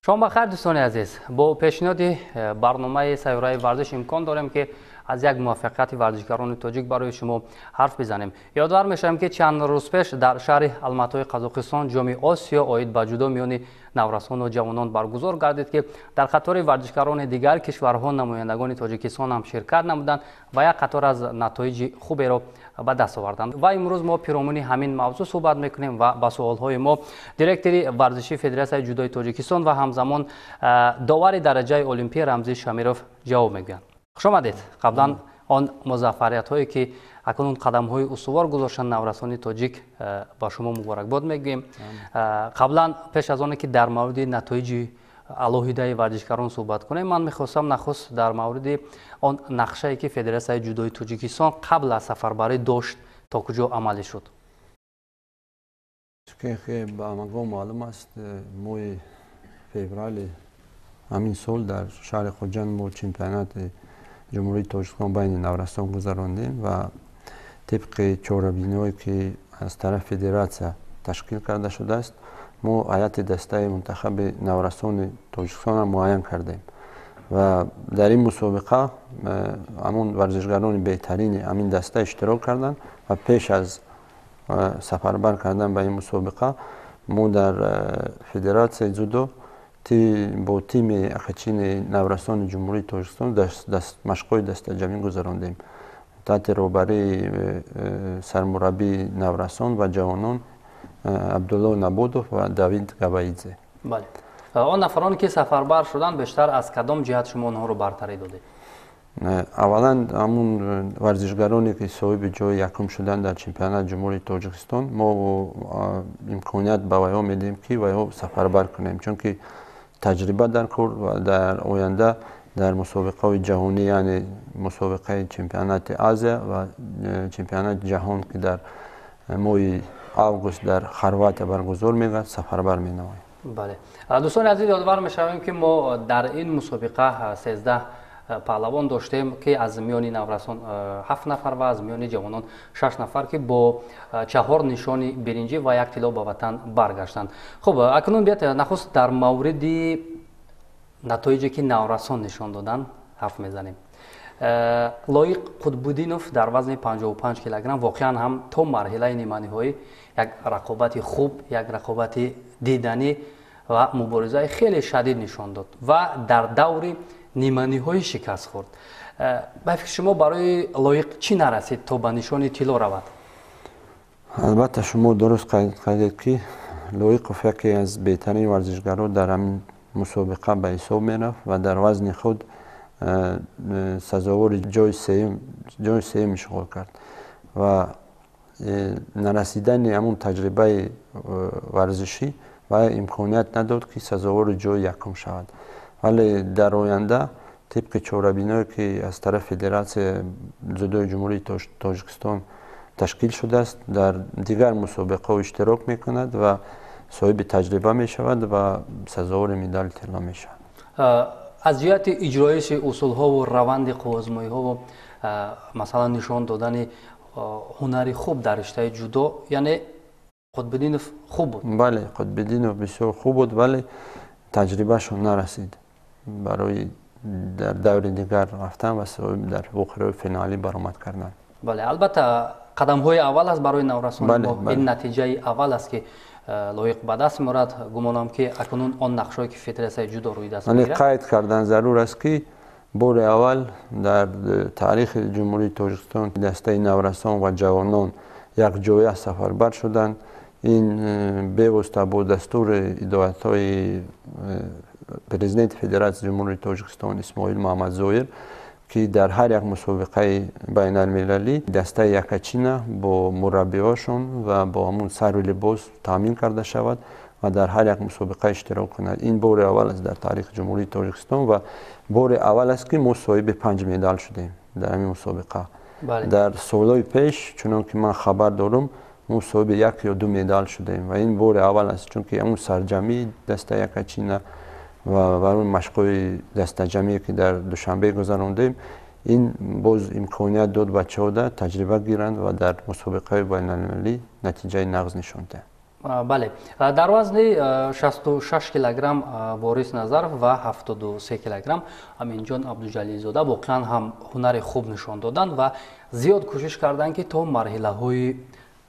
شما بخیر دوستان عزیز، با پیشنهاد برنامه سیاره ورزش امکان داریم که از یک موفقیت ورزشکاران تاجیک برای شما حرف بزنیم. یادآور میشم که چند روز پیش در شهر الماتای قزاقستان جام آسیا عاید به جودو میان نورسان و جوانان برگزار گردید که در قطار ورزشکاران دیگر کشورها نمایندگان تاجیکستان هم شرکت نمودند و یک قطار از نتایج خوبی را به دست آوردند. و امروز ما پیرامون همین موضوع صحبت میکنیم و با سوالهای ما دیرکتور ورزشی فدراسیون جودوی تاجیکستان و همزمان داور درجه المپی رمزی شمیروف جواب میگن. خوش آمدید. قبلا آن موفقیت هایی که اکنون قدم های استوار گذاشتن نورسان تاجیک با شما مبارکباد میگیم. قبلا پیش از آن که در مورد نتایج علاهیده ورزشکاران صحبت کنیم، من میخواستم نخست در مورد آن نقشه که فدراسیون جودوی تاجیکستان قبل از سفربری داشت تا کجا عملی شد. که با ما معلوم است ماه فوریه همین سال در شهر خوجند ما چمپیونات جمهوری تاجیکستان بین نورستان گذراندیم و طبق چهاربینی‌هایی که از طرف فدراسیون تشکیل کرده شده است ما هیئت دسته منتخب نورستان تاجیکستان را معین کردیم و در این مسابقه همون ورزشکاران بهترین همین دسته اشتراک کردند و پیش از سفربر کردن به این مسابقه ما در فدراسیون جودو با تیم اخچین نورستان جمهوری تاجیکستان مشق‌های دسته جمعی گذراندیم تحت رهبری سرمربی نورستان و جوانان عبدالله نبودوف و داوید گواییدزه. بله. آن نفرانی که سفربر شدند بیشتر از کدام جهت شما آنها رو برتری دادید؟ اولا همون ورزشکارانی که صاحب جای یکم شدن در چمپیونات جمهوری تاجیکستان ما امکانیت به ویها میدیم که ویها سفربر کنیم، چون که تجربه در کار و در آینده در مسابقه جهانی یعنی مسابقه چمپیونات آسیا و چمپیونات جهان که در ماه آگوست در خروات برگزار میگه سفربر مینویم. بله. دوستان عزیز، یادآور میشویم که ما در این مسابقه 13 پهلوان داشتیم که از میان نورسان 7 نفر و از میان جوانان 6 نفر که با 4 نشان برنجی و 1 طلا به وطن برگشتند. خب اکنون بیاید نخست در مورد نتایجی که نورسان نشان دادن حرف میزنیم. لایق قطب‌الدینوف در وزن 55 کیلوگرم واقعا هم تا مرحله نیمه‌نهایی یک رقابت خوب، یک رقابت دیدنی و مبارزه خیلی شدید نشان داد و در دور نیمه‌نهایی شکست خورد. به فکر شما برای لایق چی نرسید تا به نشان طلا رود؟ البته شما درست قید که لایق فکر از بهترین ورزشکاران در همین مسابقه به حساب میرفت و در وزن خود سزاوار جای سوم اشغال کرد و نرسیدن همون تجربه ورزشی و امکانیت نداد که سزاوار جای یکم شود. ولی در آینده طبق چهاربینی‌هایی که از طرف فدراسیون جودوی جمهوری تاجیکستان تشکیل شده است در دیگر مسابقه اشتراک میکند و صاحب تجربه می شود و سزاوار مدال طلا می شود. از جهت اجرایش اصول ها و روند آزمایی ها و مثلا نشان دادن هنری خوب در رشته جودو، یعنی قطب‌الدینوف خوب بود؟ بله، قطب‌الدینوف بسیار خوب بود ولی تجربه شون نرسید برای در دور دیگر رفتن و در وقایع فینالی برآمد کردن. بله، البته قدم های اول است برای نورسان. این نتیجه اول است که لایق به دست می‌آورد. گمانم که اکنون آن نقشه‌ای که فدراسیون جودو روی دست می‌گیرد قید کردن ضرور است که بار اول در تاریخ جمهوری تاجیکستان دسته نورسان و جوانان یک جای سفربر شدند. این پیوسته با دستور هدایت‌های پرزیدنت فدراسیون جمهوری تاجیکستان اسماعیل محمد زایر که در هر یک مسابقه بین المللی دسته یکچینه با مربیاشون و با همون سر و لباس تامین کرده شود و در هر یک مسابقه اشتراک کند. این بار اول است در تاریخ جمهوری تاجیکستان و بار اول است که ما صاحب 5 مدال شدیم در این مسابقه. بله. در سالهای پیش چون که من خبر دارم ما صاحب 1 یا 2 مدال شدیم و این بار اول است، چون که همون سرجمی دسته یکچینه و برای مشق‌های دسته جمعی که در دوشنبه گذراندیم این باز امکانیت داد بچه‌ها تجربه گیرند و در مسابقه بین المللی نتیجه نغز نشان دهند. بله، در وزن 66 کیلوگرم بوریس نظرов و 73 کیلوگرم امینجان عبدالجلیل زاده واقعا هم هنر خوب نشان دادند و زیاد کوشش کردند که تا مرحله‌های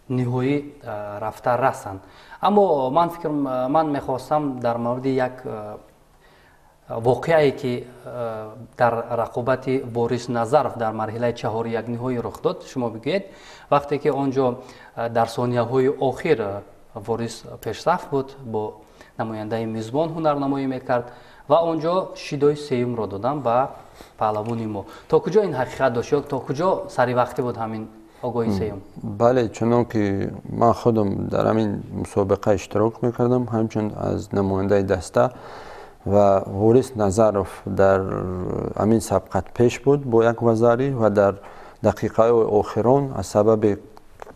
نهایی رفته رسند. اما من میخواستم در مورد یک واقعی که در رقابت بوریس نظرов در مرحله 4 یک نهایی رخ داد شما بگویید. وقتی که آنجا در ثانیه‌های آخر بوریس پیشرفت بود، با نماینده میزبان هنرنمایی میکرد و آنجا شیدای سیوم را دادم و پهلوانی ما. تا کجا این حقیقت داشت؟ تا کجا سری وقتی بود همین آگاهی سیوم؟ بله، چون که من خودم در همین مسابقه اشتراک میکردم، همچون از نماینده دسته و بوریس نظرов در همین سبقت پیش بود با یک وزاری و در دقیقه آخران از سبب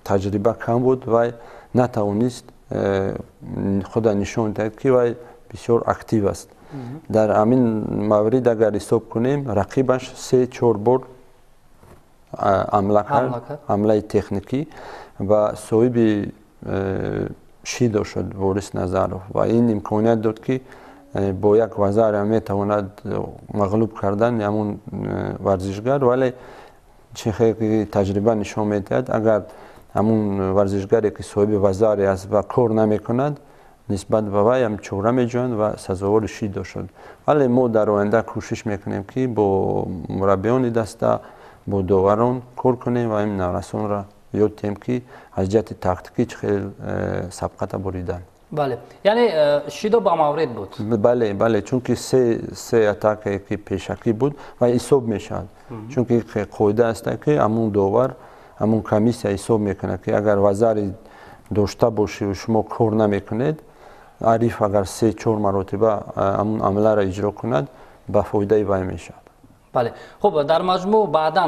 تجربه کم بود و نتوانست خود نشون دهد که وی بسیار اکتیو است. در همین مورد اگر حساب کنیم رقیبش 3-4 بار حمله کرد، حمله تکنیکی و صاحب شیدا شد بوریس نظرов و این امکانیت داد که با یک وزار هم میتواند مغلوب کردن همون ورزشگر، ولی چه تجربه نشان میدهد اگر همون ورزشگری که صاحب وزاری است و کار نمیکند نسبت به وی هم چوره میجویند و سزاوار شیدا شد. ولی ما در آینده کوشش میکنیم که با مربیان دسته با داوران کار کنیم و این نورسان را یاد دهیم که از جهت تاکتیکی چه سبقت بریدن. بله، یعنی شیدا با مورد بود. بله چون که سه اتاکی که پیشکی بود و حساب میشد، چون که قاعده است که همون داور همون کمیسیون حساب میکنه که اگر وزاری داشته باشی و شما کار نمیکنید، حریف اگر 3-4 مرتبه همون عمله را اجرا کند به فایده وی میشد. بله، خب در مجموع بعدا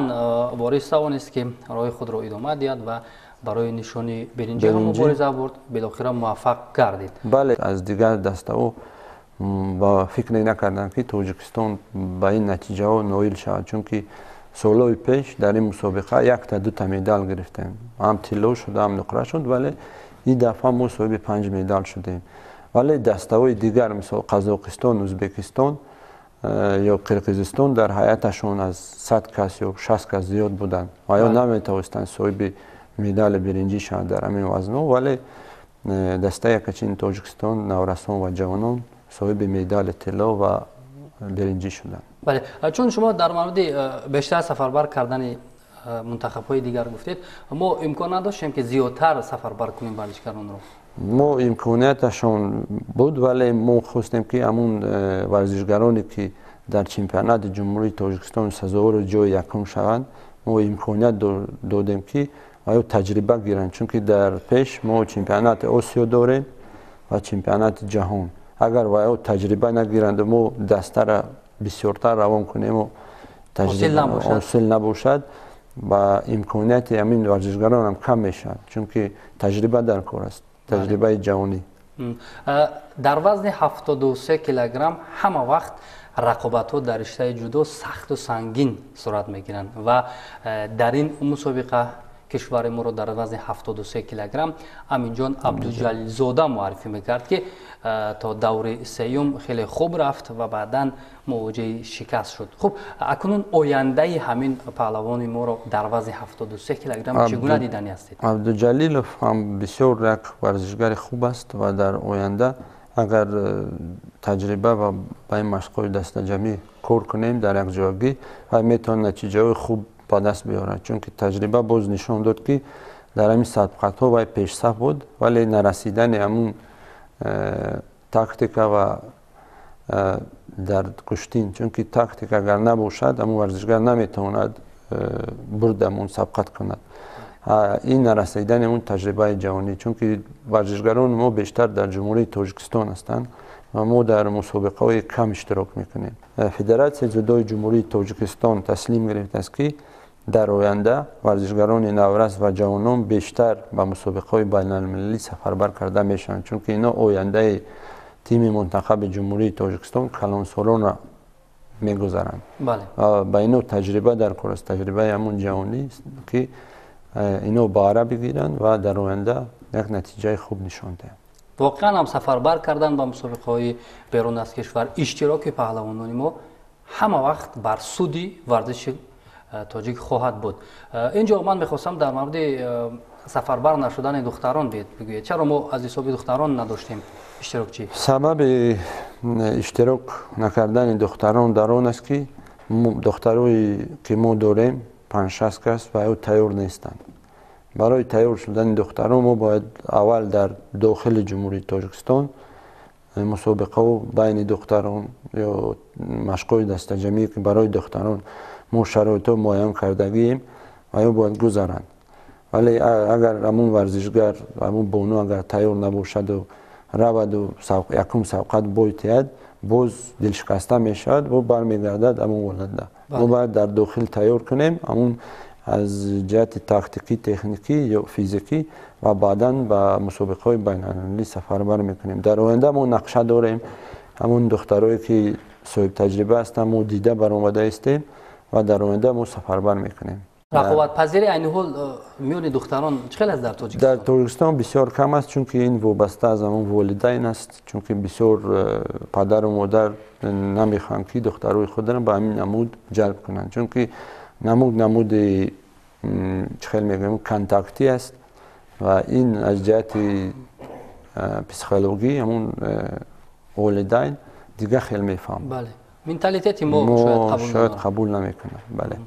بوریس توانست که راه خود را ادامه دهد و برای نشانی برنجی هم مبارزه برد، بالاخره موفق گردید. بله، از دیگر دسته ها با فکر نکردند که تاجیکستان به این نتیجه ها نائل شود، چون که سالهای پیش در این مسابقه 1 تا 2 تا مدال گرفتیم، هم طلا شد هم نقره شد، ولی این دفعه ما صاحب 5 مدال شدیم. ولی دسته های دیگر مثل قزاقستان، ازبکستان یا قرقیزستان در حیاتشون از 100 کس یا 60 کس زیاد بودند و یا نمیتوانستند صاحب مدال برنجی شد در همین وزن‌ها، ولی دسته یکچین تاجیکستان نورسان و جوانان صاحب مدال طلا و برنجی شدند. بله، چون شما در مورد بیشتر سفربر کردن منتخب‌های دیگر گفتید، ما امکان نداشتیم که زیادتر سفربر کنیم ورزشکاران رو. ما امکانیتشان بود، ولی ما خواستیم که همون ورزشکارانی که در چمپیونات جمهوری تاجیکستان سزاوار جای یکم شوند ما امکانیت دادیم که آیا تجربه گیرند، چون که در پیش ما چمپیونات آسیا داریم و چمپیونات جهان. اگر آیا تجربه نگیرند ما دسته را بسیارتر روان کنیم و حاصل نباشد و امکانیت همین ورزشکاران هم کم میشد، چون که تجربه در کار است، تجربه جهانی. در وزن 73 کیلوگرم همه وقت رقابت ها در رشته جودو سخت و سنگین صورت میگیرند و در این مسابقه کشور ما رو در وزن 73 کیلوگرم امینجان عبدالجلیل زاده معرفی میکرد که تا دور سیوم خیلی خوب رفت و بعدا مواجه شکست شد. خب اکنون آینده همین پهلوان ما رو در وزن 73 کیلوگرم چگونه دیدنی هستید؟ عبدالجلیل هم بسیار یک ورزشگر خوب است و در آینده اگر تجربه و با این مشق‌های دست جمعی کار کنیم در یک جایگی و میتونه نتیجه خوب به دست بیاره، چون که تجربه باز نشان داد که در همین سبقت ها و پیشرفت بود، ولی نرسیدن همون تاکتیک و در کشتین، چون که تاکتیک اگر نباشد همون ورزشگر نمیتواند برد همون سبقت کند. این نرسیدن همون تجربه جهانی، چون که ورزشگران ما بیشتر در جمهوری تاجیکستان هستند و ما در مسابقه های کم اشتراک میکنیم. فدراسیون جودوی جمهوری تاجیکستان تسلیم گرفته است که در آینده ورزشگران نورس و جوانان بیشتر به مسابقه های بین المللی سفربر کرده میشن، چون که اینا آینده تیم منتخب جمهوری تاجیکستان کلانسالان را میگذارند. بله. با اینا تجربه در کار است، تجربه همون جهانی است که اینا بهره بگیرند و در آینده یک نتیجه خوب نشان دهیم. واقعا هم سفربر کردن با مسابقه‌های بیرون از کشور، اشتراک پهلوانان ما همه وقت بر سودی ورزش تاجیک خواهد بود. اینجا من می‌خواستم در مورد سفربر نشدن دختران بگویید. چرا ما از حساب دختران نداشتیم اشتراک چی؟ سبب اشتراک نکردن دختران در آن است که دخترایی که ما داریم 5-6 کس و او تیار نیستند. برای تیار شدن دختران ما باید اول در داخل جمهوری تاجیکستان مسابقه و بین دختران یا مشق‌های دسته جمعی که برای دختران ما شرایط معین کردگیم و او باید گذرند. ولی اگر همون ورزشگر همون بانو اگر تیار نباشد و رود و یکم سبقت باید باز دلشکسته میشد و برمیگردد همون ولده. ما باید در داخل تیار کنیم همون از جهت تاکتیکی، تکنیکی یا فیزیکی و بعداً به مسابقه‌های بین‌المللی سفربر میکنیم. در آینده ما نقشه داریم همون دخترایی که صاحب تجربه هستند ما دیده برآمده هستیم و در آینده ما سفربر میکنیم. رقابت پذیری این حال میون دختران چقدر است در تاجیکستان؟ در تاجیکستان بسیار کم است چون که این وابسته از همون والدین است، چون که بسیار پدر و مادر نمیخوان که دخترای خود را به همین نمود جلب کنند، چون که نمود چخیل میگم کانتاکتی است و این از جهت پسیکولوژی همون والدین دیگه خیلی میفهم. بله. منتالیتی ما شاید قبول نمیکنه. بله.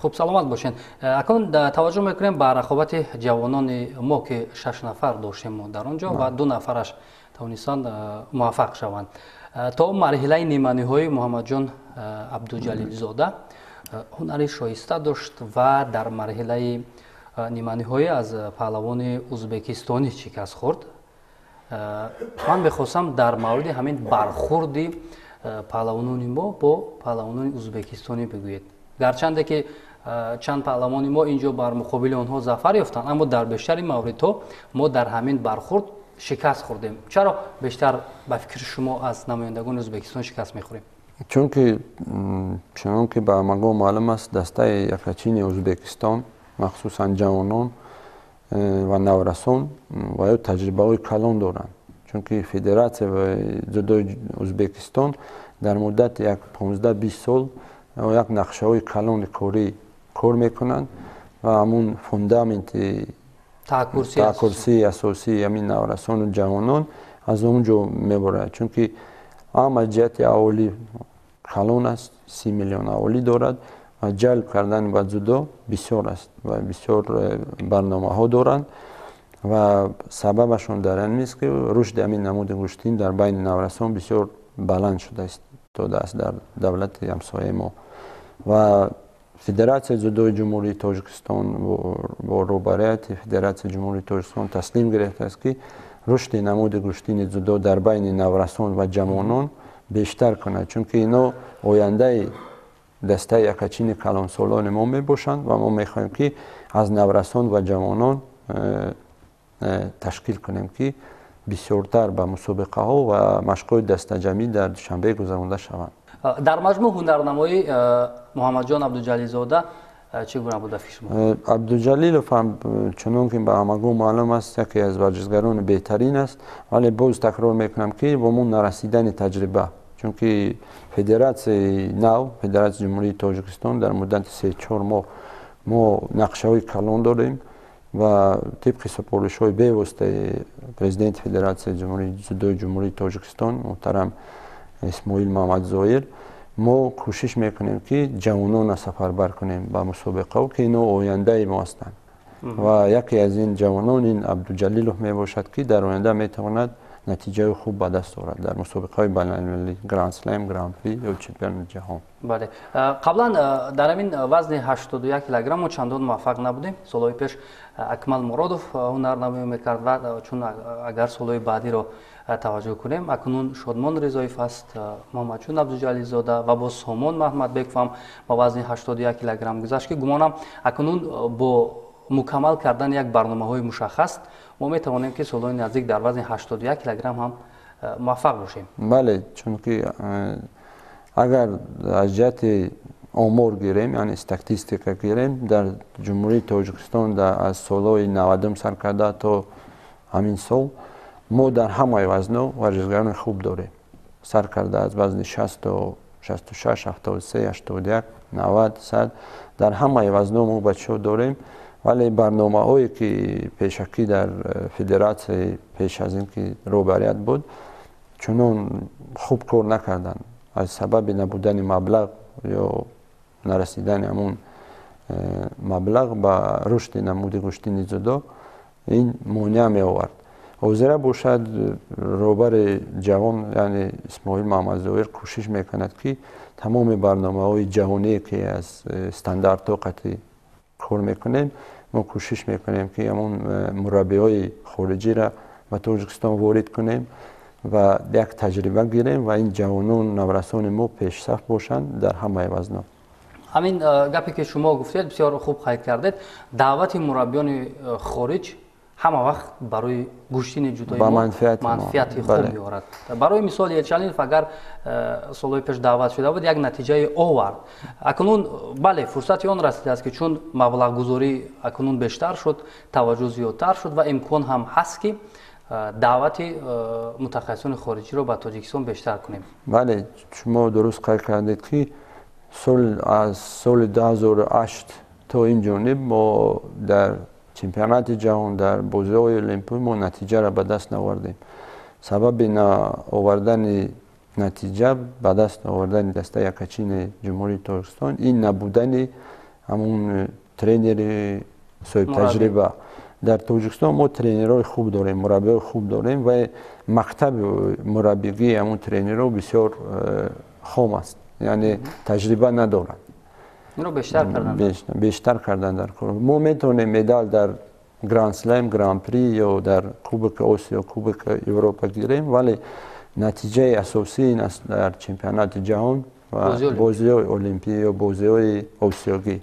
خب سلامت باشین. اکنون توجه میکنیم به رقابت جوانان ما که 6 نفر داشتیم ما در آنجا و 2 نفرش توانستند موفق شوند. تا مرحله نیمه‌نهایی محمد جان عبدالجلیل زاده هنری شایسته داشت و در مرحله نیمه‌نهایی از پهلوان ازبکستانی شکست خورد. من بخواستم در مورد همین برخوردی پهلوانان ما با پهلوانان ازبکستانی بگویید. گرچند که چند پهلوان ما اینجا بر مقابل آنها ظفر یافتند، اما در بیشتر موردها ما در همین برخورد شکست خوردیم. چرا بیشتر به فکر شما از نمایندگان ازبکستان شکست میخوریم؟ چون که چنان که به ما معلوم است دسته یکاچین ازبکستان مخصوصا جوانان و نورسان و تجربه های کلان دارند، چون که فدراسیون و جودوی ازبکستان در مدت یک 15-20 سال یک نقشه های کلان کاری کار میکنند و همون فوندامنت تاکورسی اساسی همین نورسان و جوانان از اونجا میبرد، چون که هم جهت اولی کلان است، 30 میلیون اولی دارد و جلب کردن به جودو بسیار است و بسیار برنامه ها دارند و سببشون در این است که رشد همین نمود گوشتین در بین نورسان بسیار بلند شده است در دولت همسایه ما و فدراسیون جودوی جمهوری تاجیکستان با روبرایت فدراسیون جمهوری تاجیکستان تصمیم گرفته است که رشد نمود گوشتین جودو در بین نورسان و جوانان بیشتر کنه، چون که اینا آینده دسته یکاچین کلانسالان ما می باشند و ما میخواهیم که از نورسان و جوانان تشکیل کنیم که بسیارتر به مسابقه ها و مشق‌های دسته جمعی در دوشنبه گذرانده شوند. در مجموع هنرنمایی محمد جان عبدالجلیل زاده چگونه بود فکر شما؟ عبدالجلیل چنان که به همگان معلوم است یکی از ورزشگران بهترین است، ولی باز تکرار میکنم که با ما نرسیدن تجربه، چون که فدراسیون جمهوری تاجیکستان در مدت 3-4 ماه ما نقشه های کلان داریم و طبق سفارش های پیوسته پرزیدنت فدراسیون جمهوری تاجیکستان محترم اسماعیل محمد ظاهر ما کوشش میکنیم که جوانان سفربر کنیم به مسابقه و که اینا آینده ما هستند و یکی از این جوانان این عبدالجلیل می باشد که در آینده میتواند نتیجه خوب به دست آورد در مسابقه های بین‌المللی گراند سلم، گراند پری یا چمپیون جهان. بله. قبلا در همین وزن 81 کیلوگرم ما چندان موفق نبودیم. سالهای پیش اکمل مرادوف هنرنمایی میکرد و چون اگر سالهای بعدی رو توجه کنیم اکنون شادمان رضایف است، محمد جون عبدالجلیل زاده و با سامان محمد بیگ هم با وزن 81 کیلوگرم گذشت که گمانم اکنون با مکمل کردن یک برنامه‌های مشخص ما میتوانیم که سالهای نزدیک در وزن 81 کیلوگرم هم موفق باشیم. بله، چون که اگر از جهت آمار گیریم یعنی استاتستیکا گیریم در جمهوری تاجیکستان از سالهای 90 سر کرده تا همین سال ما در همه وزن‌ها ورزشکاران خوب داریم. سر کرده از وزن 60 و 66 73 81 90 100 در همه وزن‌ها ما بچه‌ها داریم. ولی برنامه‌هایی که پیشکی در فدراسیون پیش از اینکه روبریت بود چنان خوب کار نکردن از سبب نبودن مبلغ یا نرسیدن همون مبلغ با رشد نمود گوشتین زدا این مانع می آورد. حاضر باشد روبر جوان یعنی اسماعیل محمد ظاهر کوشش میکند که تمام برنامه‌های جهانی که از استانداردها قطعی کار میکنیم ما کوشش میکنیم که همون مربیای خارجی را به تاجیکستان وارد کنیم و یک تجربه گیریم و این جوانان نورسان ما پیش صف باشند در همه وزن‌ها. همین گپی که شما گفتید بسیار خوب قید کردید. دعوت مربیان خارج همه وقت برای گوشتین جدای ما منفعت خوب می‌آورد. برای مثال یک چنین اگر سالهای پیش دعوت شده بود یک نتیجه آورد. اکنون بله فرصت آن رسیده است که چون مبلغ گذاری اکنون بیشتر شد، توجه زیادتر شد و امکان هم هست که دعوت متخصصان خارجی رو به تاجیکستان بیشتر کنیم. بله شما درست قید کردید که از سال 2008 تا این جانب ما در چمپیونات جهان در بازی‌های المپیک ما نتیجه را به دست نآوردیم. سبب آوردن نتیجه به دست آوردن دسته یکچین جمهوری تاجیکستان این نبودن همون ترینر صاحب تجربه. در تاجیکستان ما ترینرهای خوب داریم، مربیای خوب داریم و مکتب مربیگی همون ترینرها بسیار خام است. یعنی تجربه ندارند. این رو بیشتر کردن در کار. ما میتونیم مدال در گراند سلم، گراند پری یا در کوبک آسیا، کوبک اروپا گیریم ولی نتیجه اساسی این است در چمپیونات جهان و بازی‌های المپیک یا بازی‌های آسیایی.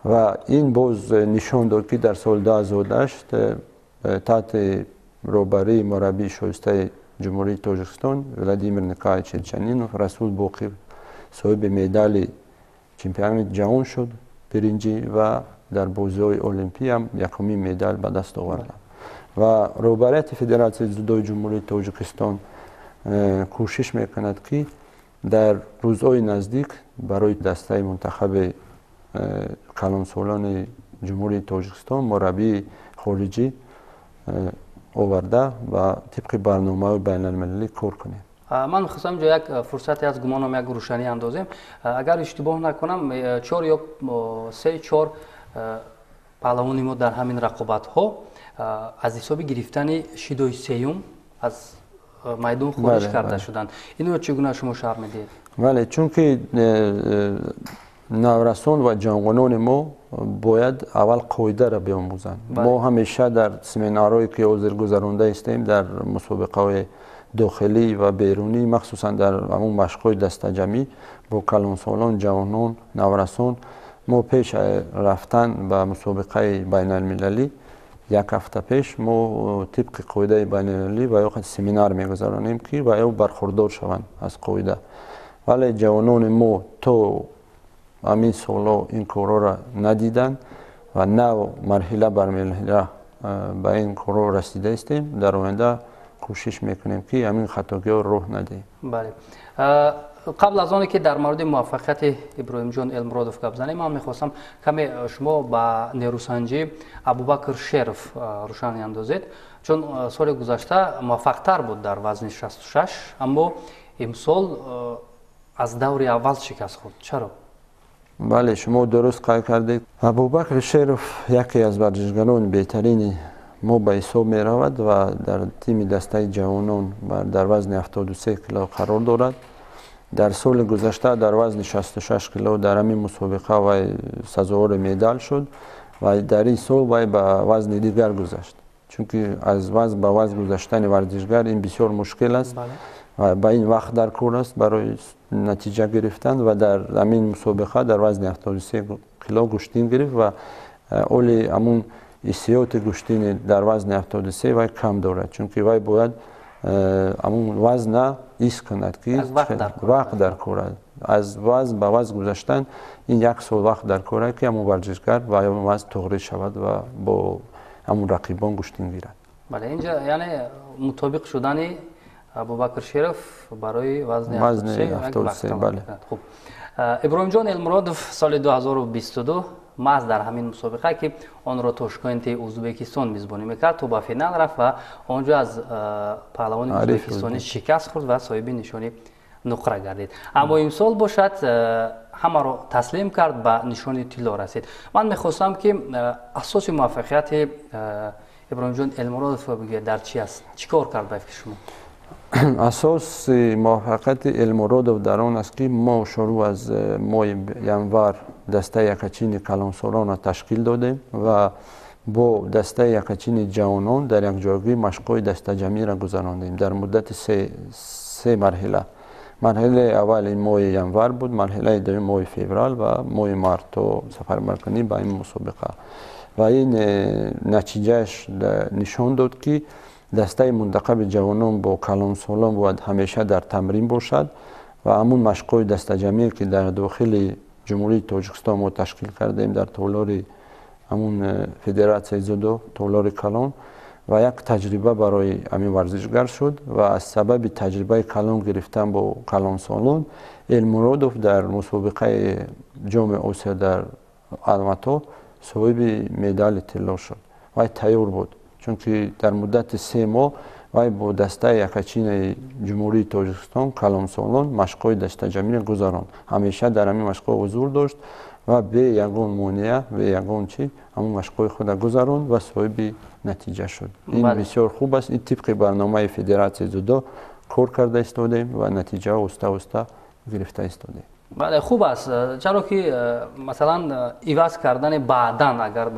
و این باز نشان داد که در سال 2008 تحت روبری مربی شایسته جمهوری تاجیکستان ولادیمیر نیکایچ چلچنین رسول باقی صاحب مدال چمپیون جهان شد برنجی و در بازی‌های المپیک هم یکمین مدال به دست آورد. و روبریت فدراسیون جودوی جمهوری تاجیکستان کوشش میکند که در روزهای نزدیک برای دسته منتخب کلانسالان جمهوری تاجیکستان مربی خارجی آورده و طبق برنامه بین المللی کار کنیم. من می‌خواستم یک فرصتی از گمانم یک روشنی اندازیم. اگر اشتباه نکنم 4 یا 3-4 پهلوان ما در همین رقابت‌ها از حساب گرفتن شیدوی سیوم از میدان خارج کرده شدند. اینو چگونه شما شرح میدید؟ بله چون که نورسان و جوانان ما باید اول قاعده را بیاموزند. ما همیشه در سمینارهایی که حاضر گذرانده هستیم در مسابقه‌های داخلی و بیرونی مخصوصا در همون مشق‌های دسته جمعی با کلانسالان جوانان نورسان ما پیش رفتن به مسابقه بین المللی یک هفته پیش ما طبق قاعده بین المللی و یا سمینار میگذرانیم که و یا برخوردار شوند از قاعده. ولی جوانان ما تو همین سالا این کارا را ندیدن و نه مرحله بر مرحله به این کارا رسیده استیم. در آینده کوشش میکنیم که همین خطاگی ها راه ندهیم. بله. قبل از آنکه در مورد موفقیت ابراهیم جان المرادوف گپ بزنیم من میخواستم کمی شما با نیروسنجی ابوبکر شرف روشنی اندازید چون سال گذشته موفق تر بود در وزن 66 اما امسال از دور اول شکست خورد. چرا؟ بله شما درست قید کردید. ابوبکر شرف یکی از ورزشکاران بهترین ما به حساب می رود و در تیم دسته جوانان در وزن 73 کیلو قرار دارد. در سال گذشته در وزن 66 کیلو در همین مسابقه و سزاوار مدال شد و در این سال وی به وزن دیگر گذشت چون که از وزن به وزن گذشتن ورزشکار این بسیار مشکل است و به این وقت در کار است برای نتیجه گرفتن و در همین مسابقه در وزن 73 کیلو گوشتین گرفت و اولی همون حیثیت گوشتین در وزن 73 وی کم دارد چون که وی باید همون وزن ایست کند که وقت در کار است. از وزن به وزن گذشتن این یک سال وقت در کار است که همون ورزشکار و همون وزن تغییر شود و با همون رقیبان گوشتین گیرد. بله اینجا یعنی مطابق شدن ابوبکر شریف برای وزن 73 بله. خوب ابراهیم جان المرادوف سال 2022 محض در همین مسابقه که آن را تاشکند ازبکستان میزبانی میکرد تو به فینال رفت و آنجا از پهلوان ازبکستانی شکست خورد و صاحب نشانی نقره گردید. اما امسال باشد همه را تسلیم کرد به نشانی طلا رسید. من میخواستم که اساس موفقیت ابراهیم جان المرادوف بگه در چی است؟ چیکار کرد به فکر شما؟ اساس موفقیت المرادوف در آن است که ما شروع از ماه ینور دسته یکچین کلانسالان را تشکیل دادیم و با دسته یکچین جوانان در یک جایگاه مشق‌های دسته جمعی را گذراندیم در مدت سه مرحله. مرحله اول این ماه ینور بود، مرحله دوم ماه فوریه و ماه مارس تا سفر کنیم به این مسابقه و این نتیجهش نشان داد که دسته منتخب جوانان با کلانسالان باید همیشه در تمرین باشد و همون مشق‌های دسته جمعی که در داخل جمهوری تاجیکستان ما تشکیل کردیم در تالار همون فدراسیون زودو تالار کلان و یک تجربه برای همین ورزشگر شد و از سبب تجربه کلان گرفتن با کلانسالان المرادوف در مسابقه جام آسیا در الماتا صاحب مدال طلا شد و تیار بود چون که در مدت 3 ماه وای با دسته یکچین جمهوری تاجیکستان کلانسالان مشق‌های دسته جمعی گذراند. همیشه در همین مشق‌ها حضور داشت و به یگان مانع و یگان چی همون مشق‌های خود گذراند و صاحب نتیجه شد. این بسیار خوب است. این طبق برنامه فدراسیون زودو کار کرده استادیم و نتیجه اوستا گرفته استادیم. بله خوب است چرا که مثلا ایواز کردن بعداً اگر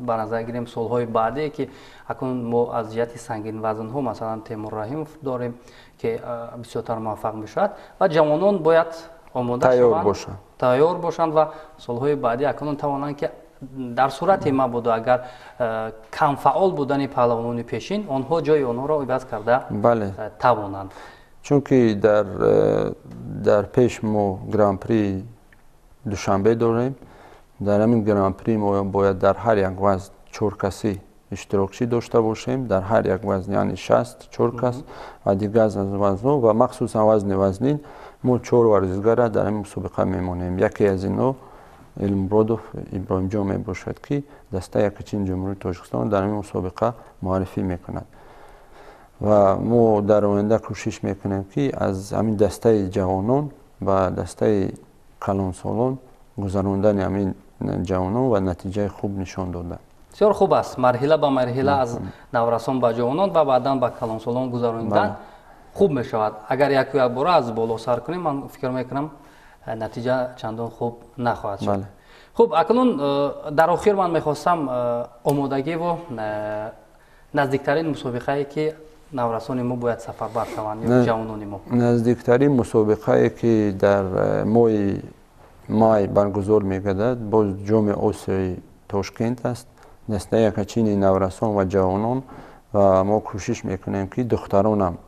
به نظر گیریم سالهای بعدی که اکنون ما از جهت سنگین وزن ها مثلا تیمور رحیمов داریم که بسیارتر موفق میشود و جوانان باید آماده تیار باشند و سالهای بعدی اکنون توانند که در صورت مبادا اگر کم فعال بودن پهلوانان پیشین آنها جای آنها را ایواز کرده توانند. چون که در پیش ما گران پری دوشنبه داریم در همین گران پری ما باید در هر یک وزن 4 کسی اشتراکچی داشته باشیم در هر یک وزن یعنی 4 کس و دیگه از وزن و مخصوصا وزنین ما 4 ورزشگر در این مسابقه میمونیم. یکی از اینا المرادوف ابراهیم جان می باشد که دسته یکچین جمهوری تاجیکستان در این مسابقه معرفی میکند و ما در آینده کوشش میکنیم که از همین دسته جوانان و دسته کلانسالان گذراندن همین جوانان و نتیجه خوب نشان دادن. بسیار خوب است. مرحله به مرحله از نورسان به جوانان و بعدا به کلانسالان گذراندن خوب می شود. اگر یک بار از بالا سر کنیم من فکر میکنم نتیجه چندان خوب نخواهد شد. خب اکنون در آخر من میخواستم آمادگی و نزدیکترین مسابقه که نورسان ما باید سفر برشوند یا جوانان ما نزدیکترین مسابقه که در ماه مای برگزار میگردد باز جام آسیای تاشکند است. دسته یکچین نورسان و جوانان و ما کوشش میکنیم که دختران هم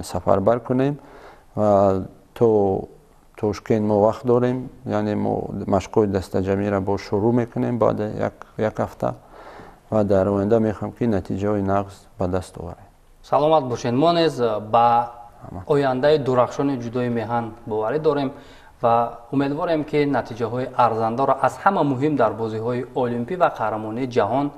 سفر بر کنیم و تو تاشکند ما وقت داریم یعنی ما مشق‌های دسته جمعی را با شروع میکنیم بعد یک هفته و در آینده میخوام که نتیجه های نقص به دست آوریم. سلامت باشین. ما نیز با آینده درخشان جودوی میهن باوری داریم و امیدواریم که نتیجه های ارزنده را از همه مهم در بازی های المپی و قهرمانی جهان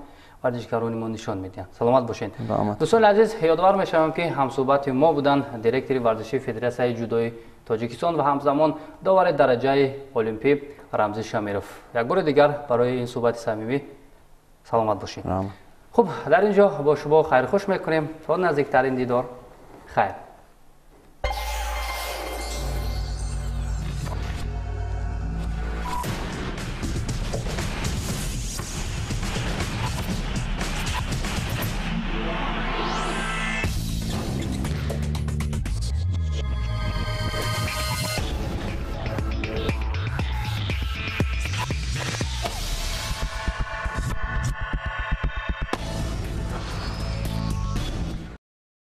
ورزشکاران ما نشان میدهند. سلامت باشین. دوستان عزیز یادآور میشوم که همصحبت ما بودن دیرکتور ورزشی فدراسیون جودوی تاجیکستان و همزمان داور درجه المپی رمزی شامیروف. یک بار دیگر برای این صحبت صمیمی سلامت باشین. خب در اینجا با شما خیر خوش میکنیم تا نزدیکترین دیدار. خیر.